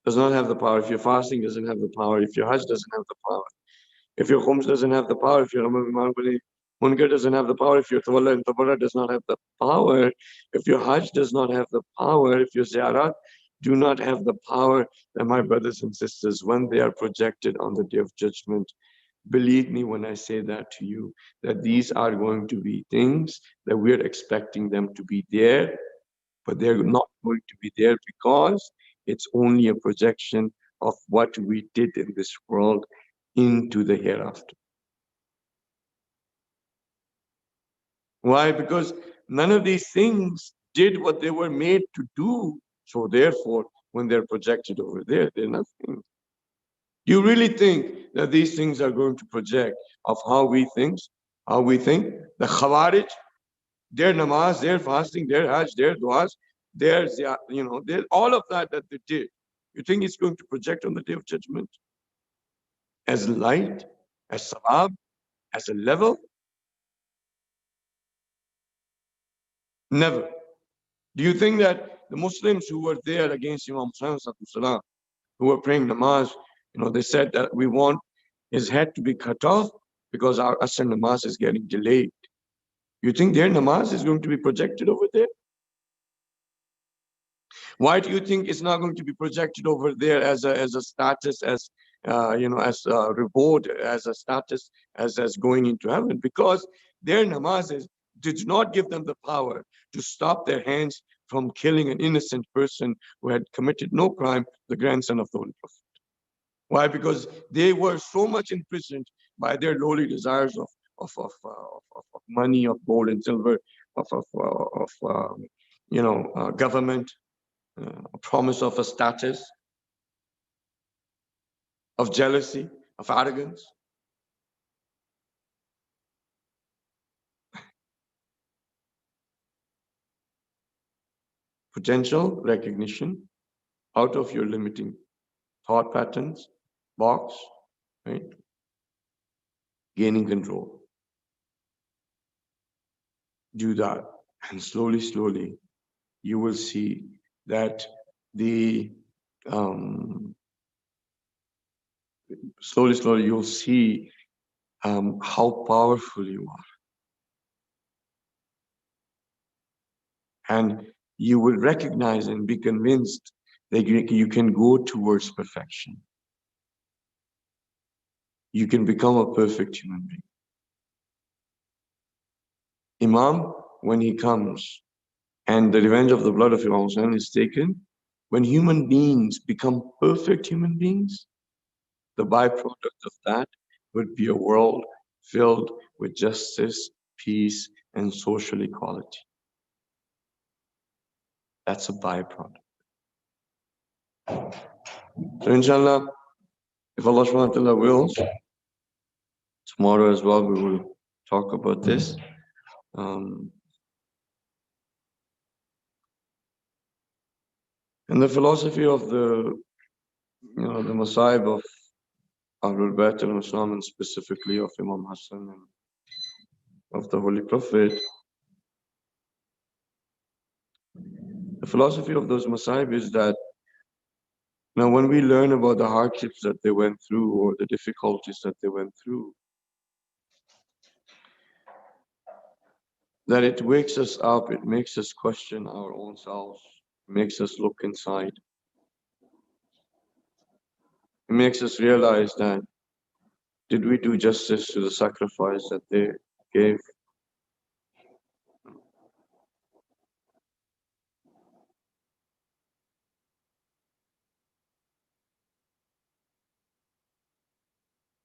does not have the power, if your fasting doesn't have the power, if your hajj doesn't have the power, if your khums doesn't have the power, if your munkar doesn't have the power, if your tawalla and tabarra does not have the power, if your hajj does not have the power, if your ziyarat do not have the power, then my brothers and sisters, when they are projected on the day of judgment, believe me when I say that to you, that these are going to be things that we're expecting them to be there, but they're not going to be there because it's only a projection of what we did in this world into the hereafter. Why? Because none of these things did what they were made to do. So therefore, when they're projected over there, they're nothing. You really think that these things are going to project of how we think? How we think? The Khawarij, their namaz, their fasting, their hajj, their du'as, their, their, all of that they did. You think it's going to project on the Day of Judgment as light, as sawab, as a level? Never. Do you think that the Muslims who were there against Imam Hussain, who were praying namaz, they said that we want his head to be cut off because our Asr namaz is getting delayed. You think their namaz is going to be projected over there? Why do you think it's not going to be projected over there as a status, as as a reward, as a status, as going into heaven? Because their namazes did not give them the power to stop their hands from killing an innocent person who had committed no crime, the grandson of the Holy Prophet. Why? Because they were so much imprisoned by their lowly desires of money, of gold and silver, government, a promise of a status, of jealousy, of arrogance. Potential recognition out of your limiting thought patterns, box, right? Gaining control. Do that. And slowly, slowly, you will see that slowly, you'll see how powerful you are. And you will recognize and be convinced that you can go towards perfection. You can become a perfect human being. Imam, when he comes and the revenge of the blood of Imam Hussain is taken, when human beings become perfect human beings, the byproduct of that would be a world filled with justice, peace, and social equality. That's a byproduct. So inshallah, if Allah subhanahu wa ta'ala wills, tomorrow as well we will talk about this. And the philosophy of the Masa'ib of Ahlul Bayt al-Islam, and specifically of Imam Hassan and of the Holy Prophet, the philosophy of those Masa'ib is that now when we learn about the hardships that they went through or the difficulties that they went through, that it wakes us up, it makes us question our own selves, it makes us look inside. It makes us realize that, did we do justice to the sacrifice that they gave?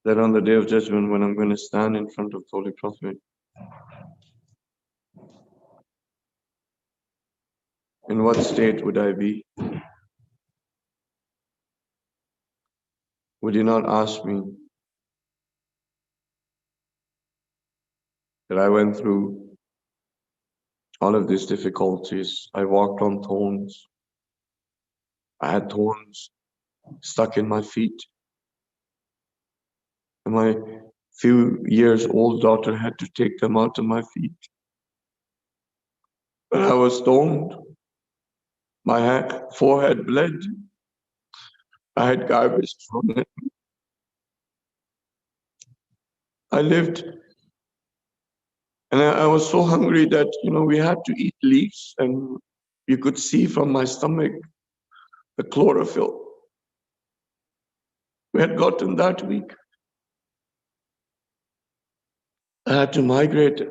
That on the Day of Judgment, when I'm going to stand in front of the Holy Prophet, in what state would I be? Would you not ask me that I went through all of these difficulties? I walked on thorns. I had thorns stuck in my feet. And my few years old daughter had to take them out of my feet. But I was stoned. My forehead bled. I had garbage thrown at me. I lived, and I was so hungry that, we had to eat leaves, and you could see from my stomach the chlorophyll. We had gotten that weak. I had to migrate.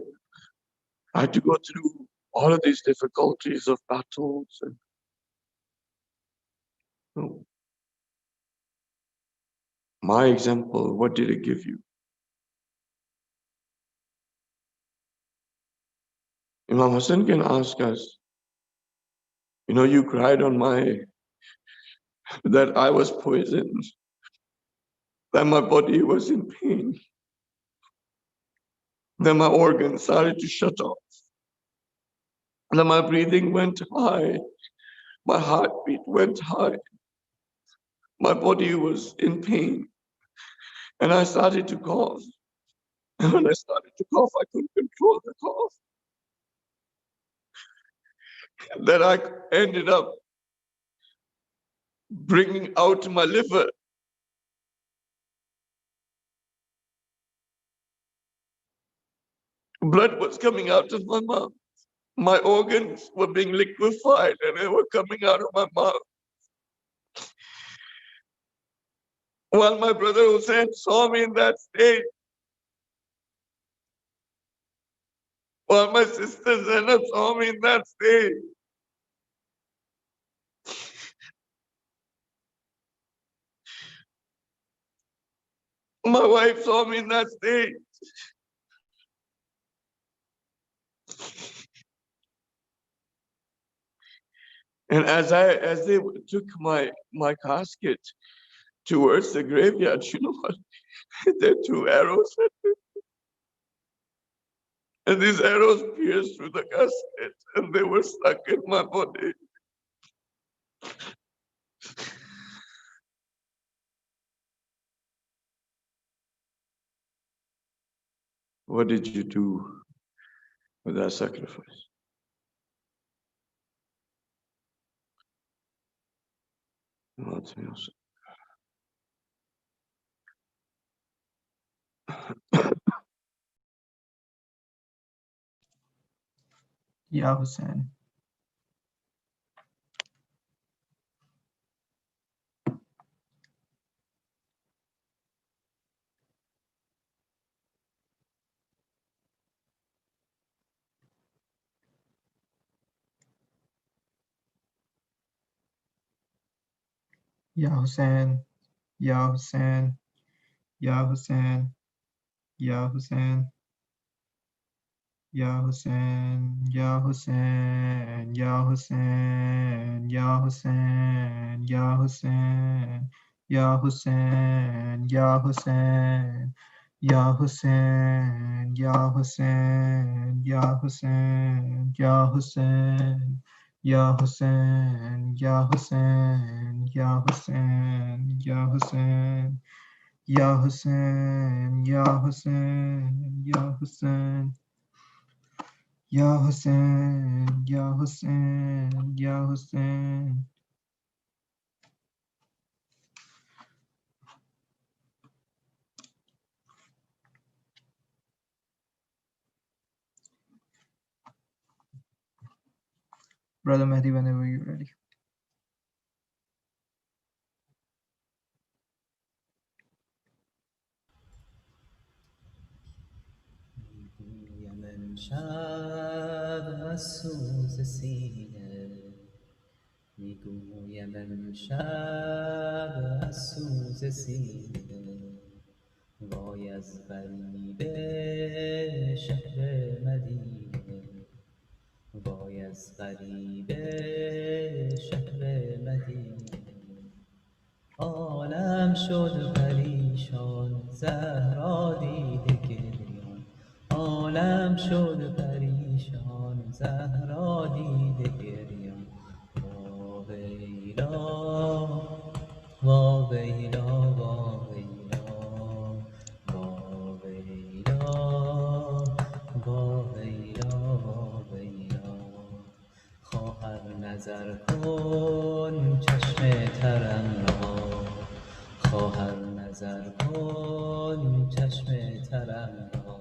I had to go through all of these difficulties of battles. And My example, what did it give you? Imam Hassan can ask us, you cried on that I was poisoned, that my body was in pain, that my organs started to shut off, that my breathing went high, my heartbeat went high, my body was in pain, and I started to cough. And when I started to cough, I couldn't control the cough. And then I ended up bringing out my liver. Blood was coming out of my mouth. My organs were being liquefied and they were coming out of my mouth. While my brother Hussein saw me in that state, while my sister Zainab saw me in that state, my wife saw me in that state. And as they took my casket towards the graveyard, you know what? There are 2 arrows. And these arrows pierced through the casket and they were stuck in my body. What did you do with that sacrifice? Nothing else. Ya Hussein. Ya Hussein. Ya Hussein. Ya Hussein. Ya Hussein. Ya Hussein, Ya Hussein, Ya Hussein, Ya Hussein, Ya Hussein, Ya Hussein, Ya Hussein, Ya Hussein, Ya Hussein, Ya Hussein, Ya Hussein, Ya Hussein, Ya Hussein, Ya Hussein, Ya Hussein, Ya Hussein, Ya Hussein, Ya Hussein. Ya Hussein, Ya Hussein, Ya Hussein. Brother Mehdi, whenever you're ready. میگویم امشب از سوز سینه، میگویم امشب از سوز سینه، وای از غریب شهر مدینه، وای از غریب شهر مدینه. عالم شد پریشان، زهرا دیده گریان. عالم شد پریشان، زهرا دیده گریان. واویلا واویلا واویلا واویلا واویلا واویلا. خواهر نظر کن چشم ترم را، خواهر نظر کن چشم ترم را.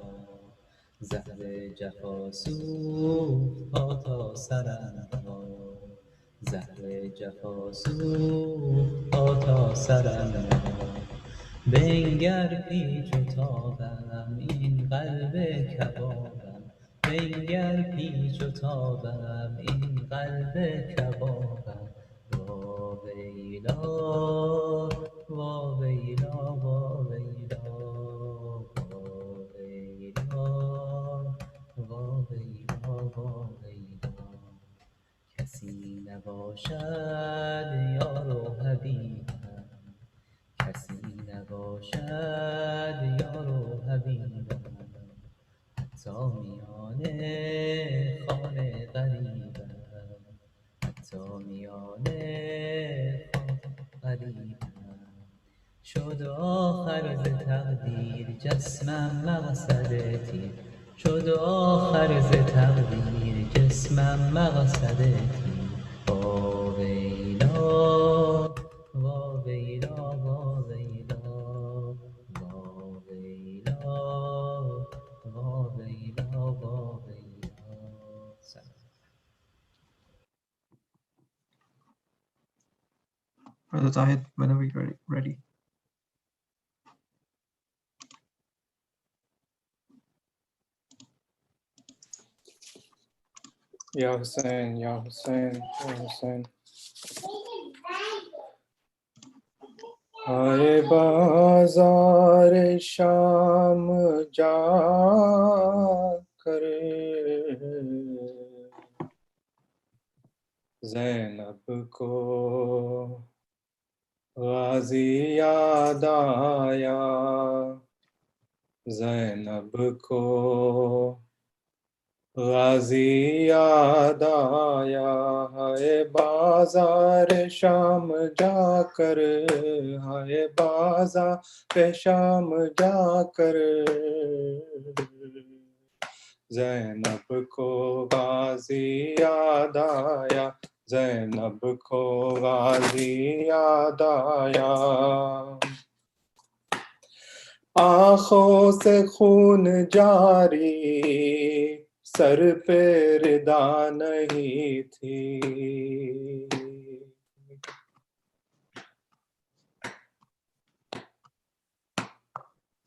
زهر جفا سوخت پا تا سرم را، زهر جفا سوخت پا تا سرم را. بنگر پیچ و تابم این قلب کبابم، بنگر پیچ و تابم این قلب کبابم. واویلا واویلا واویلا نباشد یار و حبیبم، کسی نباشد یار و حبیبم، حتی میان خانه غریبم، حتی میان خانه غریبم. شد آخر ز تقدیر جسمم مقصد تیر، شد آخر ز تقدیر جسمم مقصد تیر. واویلا واویلا واویلا واویلا واویلا واویلا. Brother Zahid, whenever you're ready. Ya Hussein, Ya Hussein, Ya Hussein. आए बाजार शाम जा कर ज़ैनब को गाज़ी याद आया, ज़ैनब को गाज़ी याद आया। हाय बाजार शाम जाकर, हाय बाजार शाम जाकर ज़ैनब को गाज़ी याद आया, ज़ैनब को गाज़ी याद आया। आँखों से खून जारी, सर पे रिदा नहीं थी।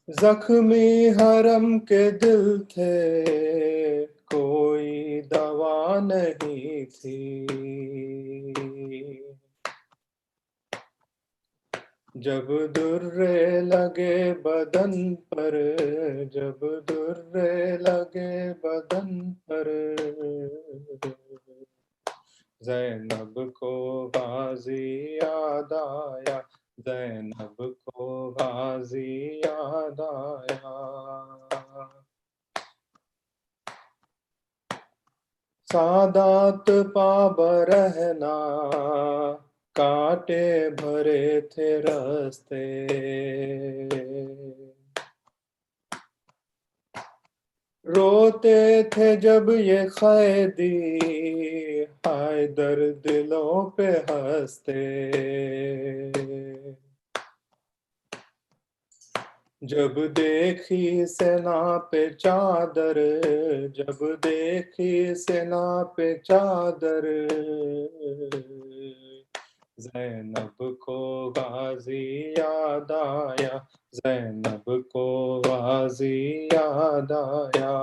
जख्मी हरम के दिल थे, कोई दवा नहीं थी। जब दुर्रे लगे बदन पर, जब दुर्रे लगे बदन पर ज़ैनब को गाज़ी याद आया, ज़ैनब को गाज़ी याद आया। सादात पाब रहना, कांटे भरे थे रास्ते। रोते थे जब ये कैदी, हाय दर दिलों पे हंसते। जब देखी सेना पे चादर, जब देखी सेना पे चादर ज़ैनब को गाज़ी याद आया, ज़ैनब को गाज़ी याद आया।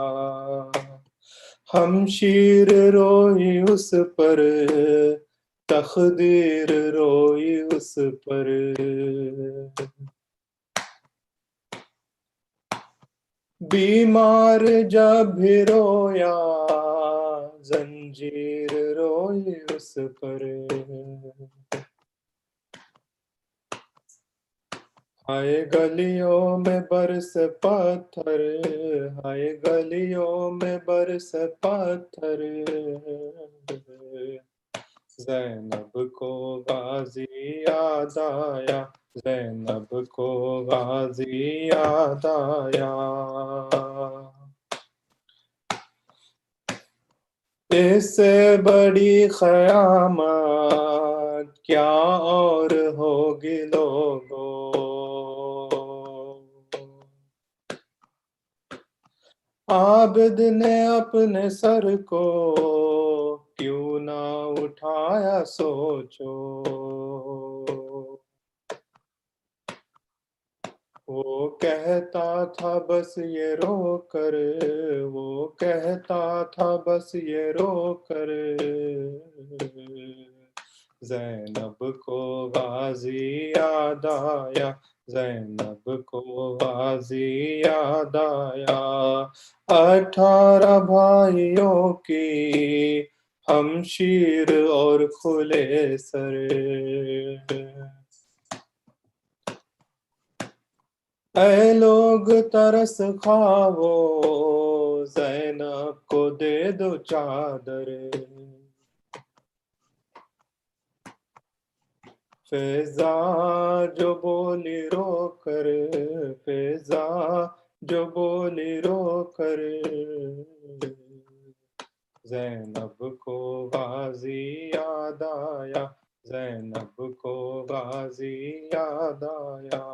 हमशीर रोई उस पर, तकदीर रोई उस पर। बीमार जब भी रोया, जंजीर रोई उस पर। हाय गलियों में बरस पत्थर, हाय गलियों में बरस पत्थर ज़ैनब को गाज़ी याद आया, ज़ैनब को गाज़ी याद आया। इससे बड़ी क़यामत क्या और होगी लोगों। आबिद ने अपने सर को क्यों ना उठाया सोचो। वो कहता था बस ये रो कर, वो कहता था बस ये रो कर ज़ैनब को गाज़ी याद आया, ज़ैनब को गाज़ी याद आया। 18 भाइयों की हम शीर और खुले सर। ऐ लोग तरस खाओ, ज़ैनब को दे दो चादर। फ़िज़ा जो बोली रो कर, फ़िज़ा जो बोली रो कर, ज़ैनब को गाज़ी याद आया, ज़ैनब को गाज़ी याद आया।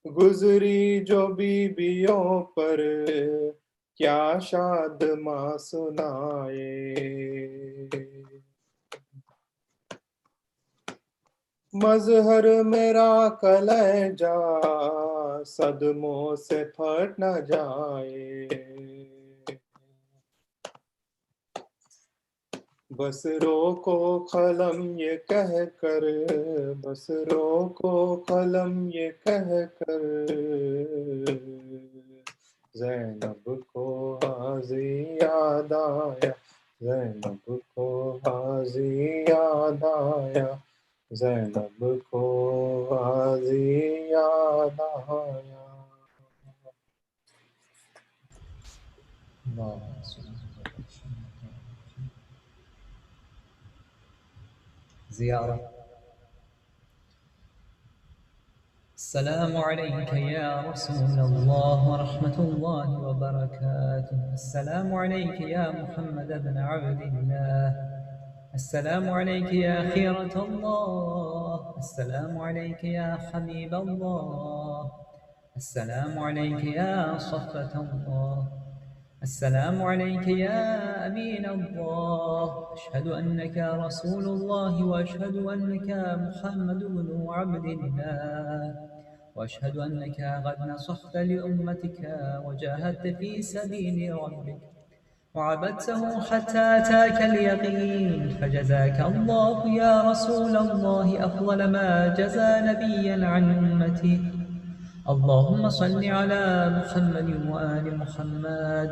गुज़री जो बीबियों पर क्या शाद माँ सुनाए। मज़हर मेरा कलेजा सदमों से फट न जाए। बस रोको कलम ये कह कर, बस रोको कलम ये कह कर, ज़ैनब को गाज़ी याद आया, ज़ैनब को गाज़ी याद आया, ज़ैनब को गाज़ी याद आया। زيارة. السلام عليك يا رسول الله ورحمة الله وبركاته. السلام عليك يا محمد بن عبد الله. السلام عليك يا خيرة الله. السلام عليك يا حبيب الله. السلام عليك يا صفة الله. السلام عليك يا أمين الله. أشهد أنك رسول الله، وأشهد أنك محمد بن عبد الله، وأشهد أنك قد نصحت لأمتك وجاهدت في سبيل ربك وعبدته حتى أتاك اليقين، فجزاك الله يا رسول الله أفضل ما جزى نبيا عن أمته. اللهم صل على محمد وآل محمد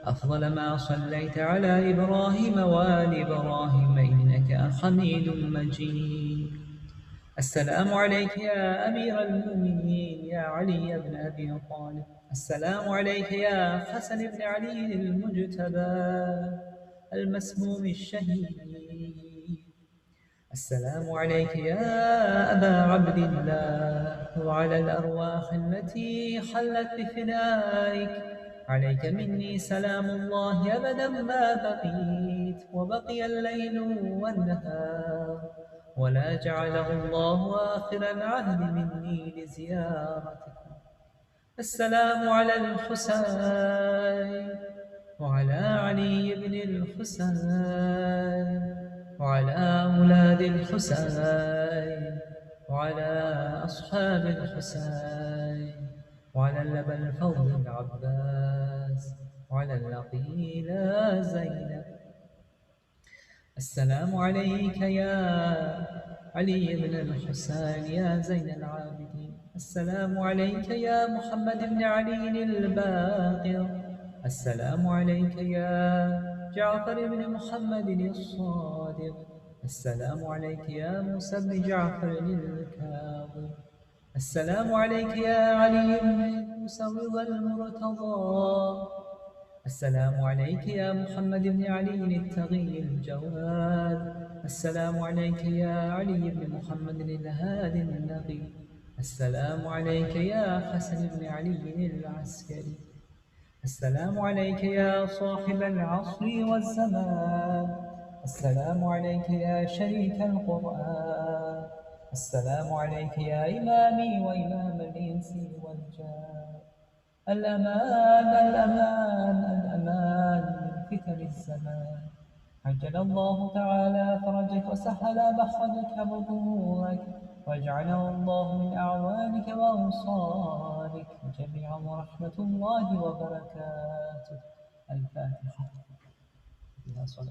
أفضل ما صليت على إبراهيم وآل إبراهيم إنك حميد مجيد. السلام عليك يا أمير المؤمنين يا علي بن أبي طالب. السلام عليك يا حسن بن علي المجتبى المسموم الشهيد. السلام عليك يا أبا عبد الله وعلى الأرواح التي حلت بفنائك. عليك مني سلام الله أبدا ما بقيت وبقي الليل والنهار، ولا جعله الله آخر العهد مني لزيارتكم. السلام على الحسين وعلى علي بن الحسين وعلى أولاد الحسين وعلى أصحاب الحسين وعلى اللبن الفضل العباس وعلى اللقيلة زينب. السلام عليك يا علي بن الحسين يا زين العابدين. السلام عليك يا محمد بن علي الباقر. السلام عليك يا جعفر بن محمد الصادق. السلام عليك يا موسى بن جعفر الكاظم. السلام عليك يا علي بن موسى رضا المرتضى. السلام عليك يا محمد بن علي التغي الجواد. السلام عليك يا علي بن محمد الهادي النقي. السلام عليك يا حسن بن علي العسكري. السلام عليك يا صاحب العصر والزمان. السلام عليك يا شريك القرآن. السلام عليك يا إمامي وإمام الإنس والجان. الأمان الأمان الأمان من فتن الزمان. عجل الله تعالى فرجك وسهل مخرجك بطولك، واجعله الله من أعوانك وأنصارك جميعا، ورحمة الله وبركاته. الفاتحة.